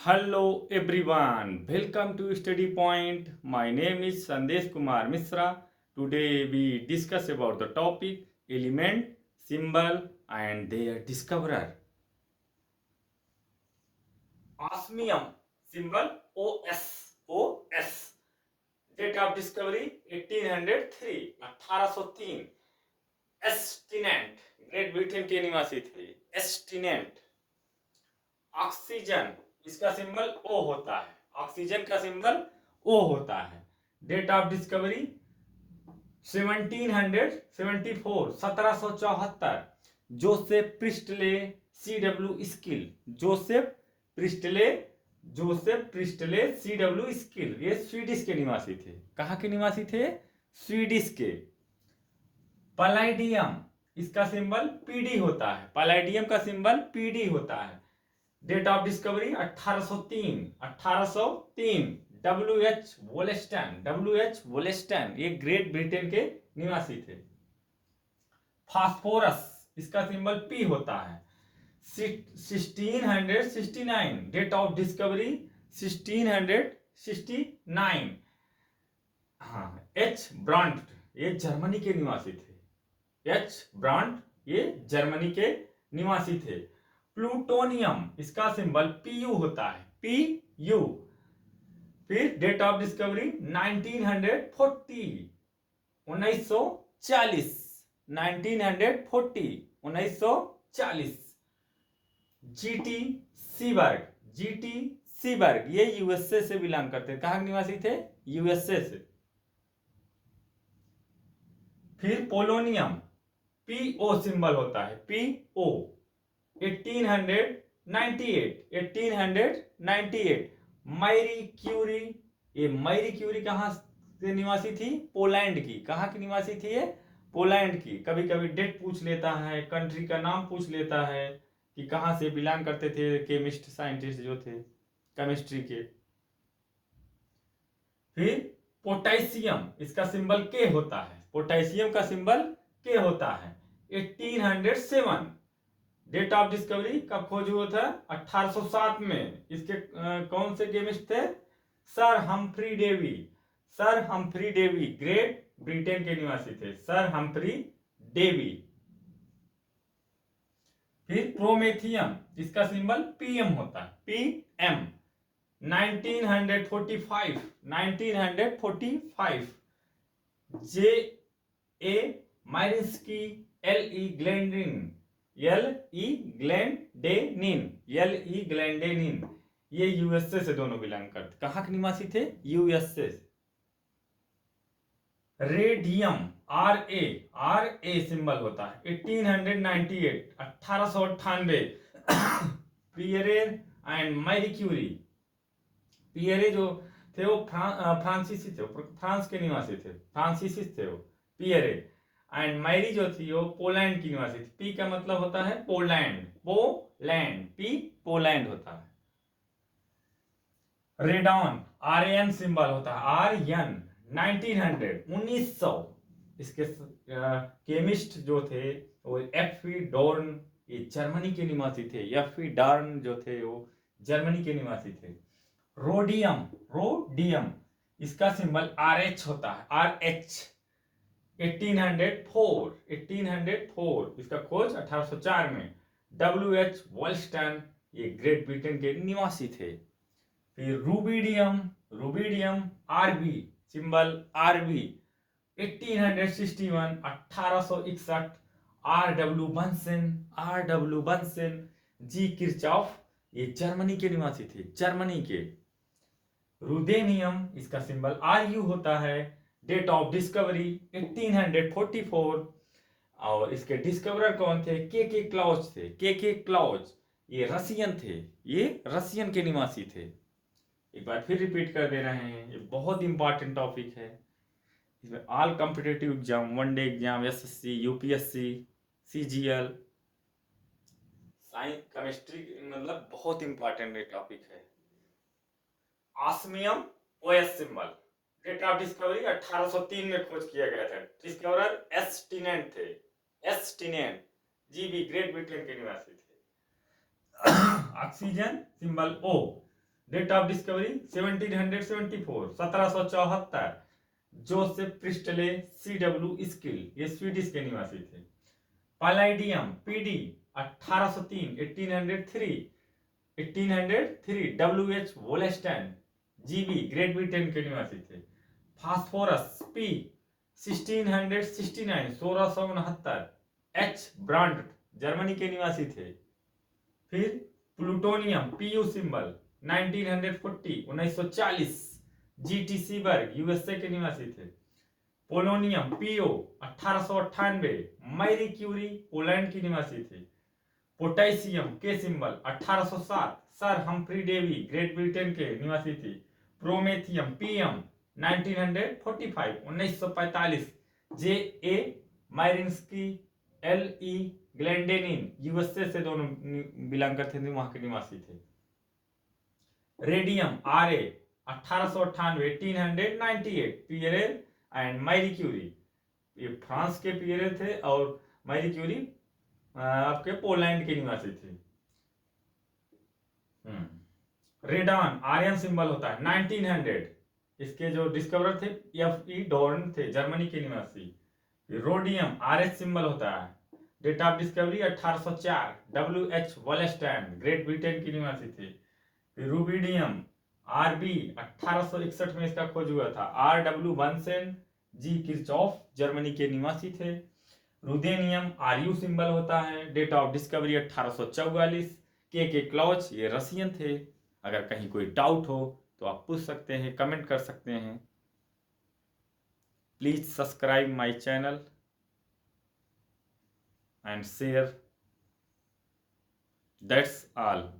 Hello everyone, welcome to Study Point. My name is Sandesh Kumar Misra. Today we discuss about the topic element, symbol and their discoverer. Osmium symbol OS. Date of discovery 1803 1803. एस्टिनेंट great Britain के निवासी थे। एस्टिनेंट oxygen इसका symbol O होता है। Oxygen का symbol O होता है। Date of discovery 1774 1774। Joseph Priestley CW Scheele Joseph Priestley CW Scheele ये स्वीडिश के निवासी थे। कहाँ के निवासी थे? स्वीडिश के। पलाइडियम इसका सिंबल पीडी होता है। पलाइडियम का सिंबल पीडी होता है। Date of discovery 1803। WH Wollaston ये ग्रेट ब्रिटेन के निवासी थे। फास्फोरस इसका सिंबल पी होता है। 1669 डेट ऑफ डिस्कवरी 1669। हाँ, एच ब्रांड ये जर्मनी के निवासी थे। एच ब्रांड ये जर्मनी के निवासी थे। प्लूटोनियम इसका सिंबल PU होता है। PU। फिर डेट ऑफ डिस्कवरी 1940 1940 GT सीबर्ग ये USA से बिलोंग करते हैं। कहाँ निवासी थे? USA से। फिर पोलोनियम PO सिंबल होता है। PO 1898। मैरी क्यूरी कहाँ से निवासी थी? पोलैंड की। कहाँ की निवासी थी ये? पोलैंड की। कभी कभी डेट पूछ लेता है, कंट्री का नाम पूछ लेता है कि कहाँ से बिलोंग करते थे केमिस्ट साइंटिस्ट जो थे केमिस्ट्री के। फिर पोटेशियम इसका सिंबल के होता है। पोटेशियम का सिंबल के होता है। 1807 डेट ऑफ डिस्कवरी कब खोज हुआ था? 1807 में। इसके कौन से केमिस्ट थे? Sir Humphry Davy Great Britain के निवासी थे। Sir Humphry Davy. फिर प्रोमेथियम इसका सिंबल PM होता है। PM 1945 JA माइरिस्की LE ग्लैंडेनिन ये USA से दोनों बिलोंग करते। कहाँ के निवासी थे? USA से। रेडियम RA सिंबल होता है। 1898 Pierre and Marie Curie. Pierre जो थे वो फ्रांसीसी थे, फ्रांस के निवासी थे। फ्रांसीसी थे वो पियरे। एंड मैरी जो थी वो पोलैंड की निवासी थी। पी का मतलब होता है पोलैंड। पी पोलैंड होता है। रेडॉन RAN सिंबल होता है। RN 1900 इसके केमिस्ट जो थे वो FE डॉर्न ये जर्मनी के निवासी थे। FE डॉर्न जो थे वो जर्मनी के निवासी थे। रोडियम इसका सिंबल RH होता है। RH 1804 इसका खोज 1804 में। WH वोल्स्टन ये ग्रेट ब्रिटेन के निवासी थे। फिर rubidium RB symbol RB 1861 RW Bunsen G Kirchhoff ये जर्मनी के निवासी थे। जर्मनी के। रुदेनियम इसका सिंबल RU होता है। डेट ऑफ डिस्कवरी 1844 और इसके डिस्कवरर कौन थे? के क्लाउज थे। के क्लाउज ये रसियन थे। ये रसियन के निवासी थे। एक बार फिर रिपीट कर दे रहे हैं, ये बहुत इंपॉर्टेंट टॉपिक है। इसमें all competitive exam, one day exam, SSC UPSC CGL science chemistry मतलब बहुत इंपॉर्टेंट टॉपिक है। Osmium OS symbol. Date of discovery 1803 में खोज किया गया था। डिस्कवरर एस्टिनेंट थे। GB ग्रेट ब्रिटेन के निवासी थे। Oxygen symbol O date of discovery 1774, 1774। Joseph Priestley CW Scheele, ये स्वीडिश के निवासी थे। Palladium PD 1803, 1803। WH Wollaston GB, Great Britain के निवासी थे। Phosphorus P 1669, 1669। H Brand Germany के निवासी थे। फिर plutonium PU symbol 1940, 1940। GT Seaborg USA के निवासी थे। Polonium PO 1898, Marie Curie Poland की निवासी थी। Potassium K symbol 1807, sir Humphry Davy Great Britain के निवासी थी। Promethium PM 1945, 1945। JA मायरिन्स्की LE ग्लेंडेनिन USA से दोनों बिलोंग करते थे, वहां के निवासी थे। Radium RA 1898, 1898। Pierre and Marie Curie, ये फ्रांस के पियरेल थे और मैरी क्यूरी आपके पोलैंड के निवासी थे। रेडान आर्यन सिंबल होता है 1900, इसके जो डिस्कवरर थे FE डॉर्न थे, जर्मनी के निवासी। रोडियम RH सिंबल होता है। Date of discovery 1804, WH Wollaston Great Britain की निवासी थे। रूबिडियम RB 1861 में इसका खोज हुआ था। RW Bunsen G Kirchhoff Germany के निवासी थे। रुदेनियम RU सिंबल होता है। Date of discovery 1844। के क्लॉच, ये रशियन थे। अगर कहीं कोई डाउट हो तो आप पूछ सकते हैं, कमेंट कर सकते हैं। Please subscribe my channel and share. That's all.